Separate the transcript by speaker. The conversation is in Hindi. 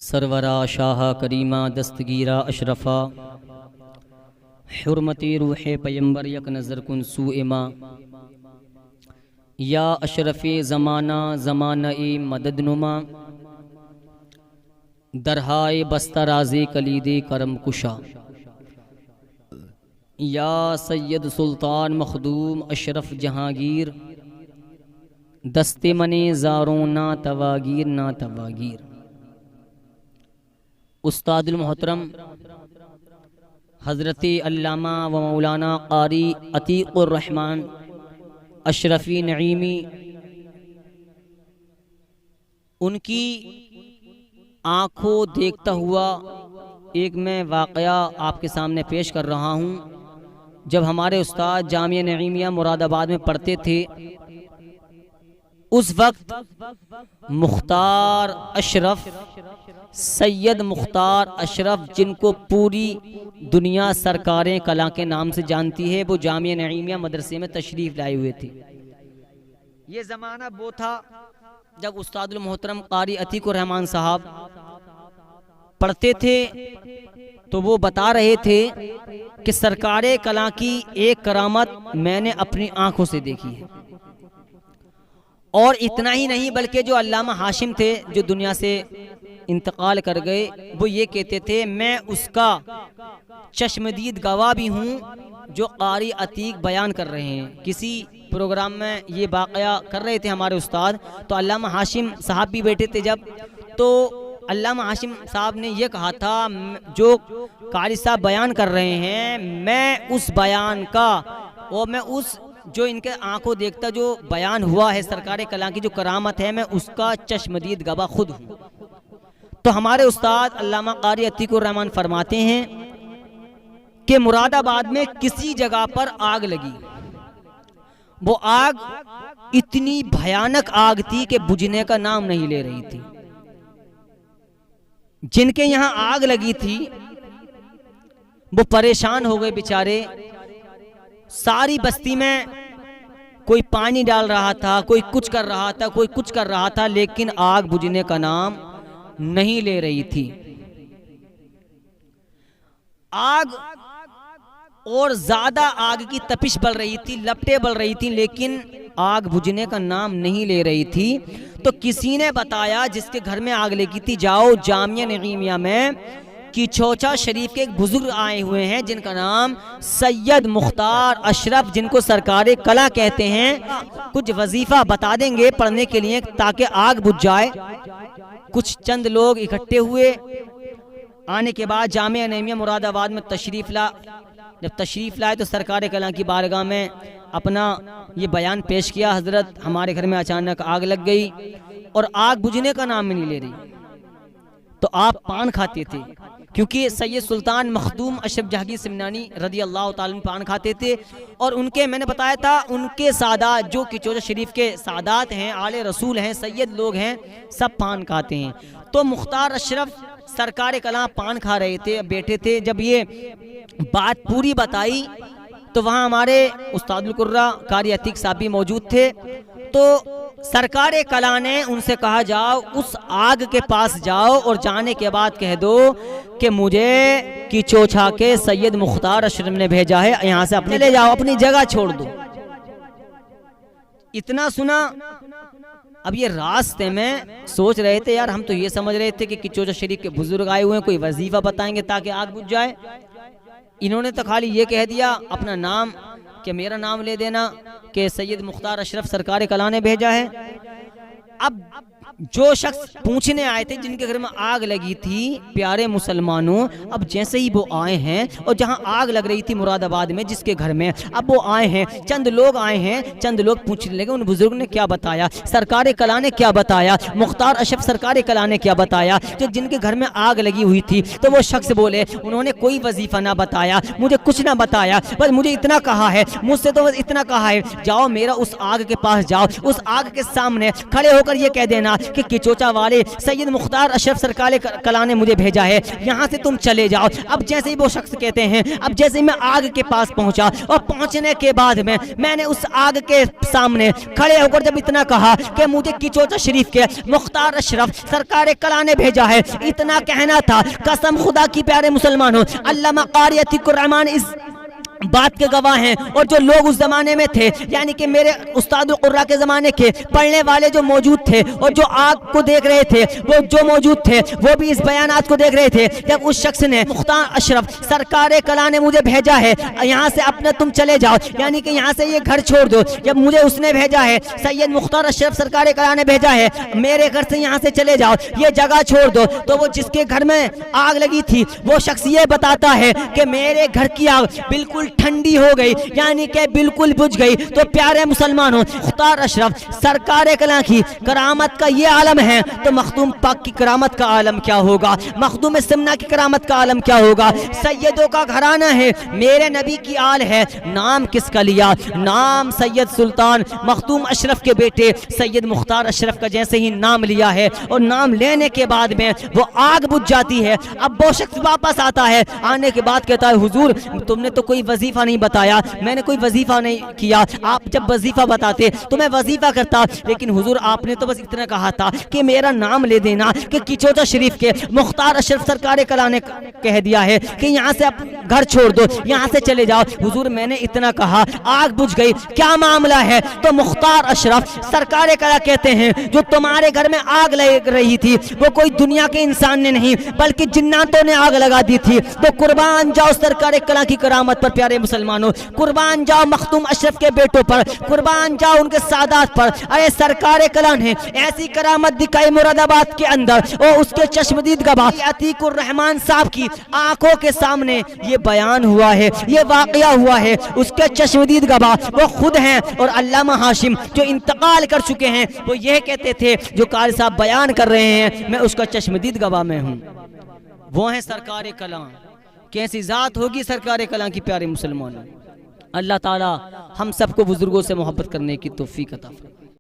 Speaker 1: सरवरा शाह करीमा दस्तगीरा अशरफ़ा हुर्मती रूह पैगंबर यक नज़र कुन सूएमा या अशरफ़े ज़माना ज़माना-ए मददनुमा दरहाए बस्तराज़े कलीदे करम कुशा या सैयद सुल्तान मखदूम अशरफ जहांगीर दस्ते मने ज़ारों ना तवागीर ना तवागीर। उस्तादुल मोहतरम हज़रत अल्लामा व मौलाना क़ारी अतीक़ुर रहमान अशरफ़ी नईमी, उनकी आँखों देखता हुआ एक मैं वाक़या आपके सामने पेश कर रहा हूँ। जब हमारे उस्ताद जामिया नईमिया मुरादाबाद में पढ़ते थे, उस वक्त मुख्तार अशरफ, सैयद मुख्तार अशरफ, जिनको पूरी दुनिया सरकारें कला के नाम से जानती है, वो जामिया नईमिया मदरसे में तशरीफ़ लाए हुए थे। ये ज़माना वो था जब उस्तादुल मोहतरम क़ारी अतीक़ुर रहमान साहब पढ़ते थे, तो वो बता रहे थे कि सरकारे कला की एक करामत मैंने अपनी आंखों से देखी है। और इतना ही नहीं, बल्कि जो अल्लामा हाशिम थे जो दुनिया से इंतकाल कर गए, वो ये कहते थे मैं उसका चश्मदीद गवाह भी हूँ जो क़ारी अतीक बयान कर रहे हैं। किसी प्रोग्राम में ये वाक़या कर रहे थे हमारे उस्ताद, तो अल्लामा हाशिम साहब भी बैठे थे जब, तो अल्लामा हाशिम साहब ने ये कहा था जो क़ारी साहब बयान कर रहे हैं, मैं उस बयान का और मैं उस जो इनके आंखों देखता जो बयान हुआ है सरकारे कला की जो करामत है, मैं उसका चश्मदीद गवाह खुद हूँ। तो हमारे उस्ताद अल्लामा क़ारी अतीक़ुर रहमान फरमाते हैं कि मुरादाबाद में किसी जगह पर आग लगी। वो आग इतनी भयानक आग थी कि बुझने का नाम नहीं ले रही थी। जिनके यहाँ आग लगी थी वो परेशान हो गए बेचारे। सारी बस्ती में कोई पानी डाल रहा था, कोई कुछ कर रहा था, कोई कुछ कर रहा था, लेकिन आग बुझने का नाम नहीं ले रही थी। आग और ज्यादा आग की तपिश बढ़ रही थी, लपटें बढ़ रही थी, लेकिन आग बुझने का नाम नहीं ले रही थी। तो किसी ने बताया जिसके घर में आग लगी थी, जाओ जामिया नईमिया में कि चौचा शरीफ के एक बुजुर्ग आए हुए हैं जिनका नाम सैयद मुख्तार अशरफ, जिनको सरकारे कला कहते हैं, कुछ वजीफा बता देंगे पढ़ने के लिए ताकि आग बुझ जाए। कुछ चंद लोग इकट्ठे हुए। आने के बाद जामिया नईमिया मुरादाबाद में जब तशरीफ़ लाए तो सरकारे कला की बारगाह में अपना ये बयान पेश किया, हजरत हमारे घर में अचानक आग लग गई और आग बुझने का नाम नहीं ले रही। तो आप पान खाते थे, क्योंकि सैयद सुल्तान मखदूम अशरफ जहांगीर सिमनानी रज़ी अल्लाह ताला अन्हु पान खाते थे। और उनके मैंने बताया था उनके सादात जो कि चौचा शरीफ के सादात हैं, आले रसूल हैं, सैयद लोग हैं, सब पान खाते हैं। तो मुख्तार अशरफ सरकारे कला पान खा रहे थे, बैठे थे। जब ये बात पूरी बताई तो वहाँ हमारे उस्तादुल कुर्रा क़ारी अतीक साहब भी मौजूद थे। तो सरकारे कला ने उनसे कहा जाओ उस आग के पास जाओ और जाने के बाद कह दो कि मुझे कि चौछा के सैयद मुख्तार अशरफ ने भेजा है, यहाँ से अपने ले जाओ, अपनी जगह छोड़ दो। इतना सुना। अब ये रास्ते में सोच रहे थे, यार हम तो ये समझ रहे थे कि चौचा शरीफ के बुजुर्ग आए हुए हैं, कोई वजीफा बताएंगे ताकि आग बुझ जाए। इन्होंने तो खाली ये कह दिया अपना नाम कि मेरा नाम ले देना कि सैयद मुख्तार अशरफ सरकारे कला ने भेजा है। अब जो शख्स पूछने आए थे जिनके घर में आग लगी थी, प्यारे मुसलमानों, अब जैसे ही वो आए हैं और जहां आग लग रही थी मुरादाबाद में जिसके घर में, अब वो आए हैं, चंद लोग आए हैं, चंद लोग पूछने लगे उन बुजुर्ग ने क्या बताया, सरकारे कला ने क्या बताया, मुख्तार अशरफ सरकारे कला ने क्या बताया, जो जिनके घर में आग लगी हुई थी। तो वो शख्स बोले उन्होंने कोई वजीफा ना बताया, मुझे कुछ ना बताया, बस मुझे इतना कहा है, मुझसे तो बस इतना कहा है, जाओ मेरा उस आग के पास जाओ, उस आग के सामने खड़े होकर ये कह देना कि किचोचा वाले सैयद मुख्तार अशरफ सरकार कला ने मुझे भेजा है, यहाँ से तुम चले जाओ। अब जैसे ही वो शख्स कहते हैं, अब जैसे ही मैं आग के पास पहुंचा और पहुंचने के बाद में मैंने उस आग के सामने खड़े होकर जब इतना कहा कि मुझे किचोचा शरीफ के मुख्तार अशरफ सरकार कला ने भेजा है, इतना कहना था। कसम खुदा की प्यारे मुसलमानों, अल्लामा कारी अतीकुर रहमान इस बात के गवाह हैं। और जो लोग उस जमाने में थे, यानी कि मेरे उस्ताद कुर्रा के जमाने के पढ़ने वाले जो मौजूद थे और जो आग को देख रहे थे, वो जो मौजूद थे वो भी इस बयानात को देख रहे थे। जब उस शख्स ने मुख्तार अशरफ सरकार कला ने मुझे भेजा है, यहाँ से अपने तुम चले जाओ, यानी कि यहाँ से ये घर छोड़ दो। जब मुझे उसने भेजा है, सैयद मुख्तार अशरफ सरकार कला ने भेजा है, मेरे घर से यहाँ से चले जाओ, ये जगह छोड़ दो, तो वो जिसके घर में आग लगी थी वो शख्स ये बताता है कि मेरे घर की आग बिल्कुल ठंडी हो गई, यानी कि बिल्कुल बुझ गई। तो प्यारे मुसलमानों, मुख्तार अशरफ सरकार कला की करामत का ये आलम है, तो मखदूम पाक की करामत का आलम क्या होगा, मखदूम सिमना की करामत का आलम क्या होगा। सैयदों का घराना है, मेरे नबी की आल है, नाम किसका लिया, नाम सैयद सुल्तान मखदूम अशरफ के बेटे सैयद मुख्तार अशरफ का जैसे ही नाम लिया है और नाम लेने के बाद में वो आग बुझ जाती है। अब वो शख्स वापस आता है, आने के बाद कहता है, हुजूर तुमने तो कोई वजीफा नहीं बताया, मैंने कोई वजीफा नहीं किया, आप जब वजीफा बताते तो मैं वजीफा करता, लेकिन हुजूर आपने तो बस इतना कहा था कि मेरा नाम ले देना कि किचोचा शरीफ के मुख्तार अशरफ सरकार कला ने कह दिया है कि यहाँ से आप घर छोड़ दो, यहाँ से चले जाओ। हुजूर मैंने इतना कहा, आग बुझ गई, क्या मामला है। तो मुख्तार अशरफ सरकार कला कहते हैं, जो तुम्हारे घर में आग लग रही थी वो कोई दुनिया के इंसान ने नहीं बल्कि जिन्नातों ने आग लगा दी थी। तो कुर्बान जाओ सरकार कला की करामत पर प्यारे मुसलमानों, कुर्बान जाओ मखदूम अशरफ के बेटों पर, कुर्बान जाओ उनके सादात पर। अरे सरकार कला ने ऐसी करामत दिखाई मुरादाबाद के अंदर, और उसके चश्मदीद गवाह अतीकुर रहमान साहब की आंखों के सामने ये बयान हुआ है, ये वाकया हुआ है। उसके चश्मदीद गवाह वो खुद हैं, और अल्लामा हाशिम जो इंतकाल कर चुके हैं वो ये कहते थे, जो कारी साहब बयान कर रहे हैं मैं उसका चश्मदीद गवाह में हूँ। वो है सरकार कला। कैसी जात होगी सरकार कला की प्यारे मुसलमानों। अल्लाह ताला हम सबको बुजुर्गों से मोहब्बत करने की तौफीक अता फरमाए।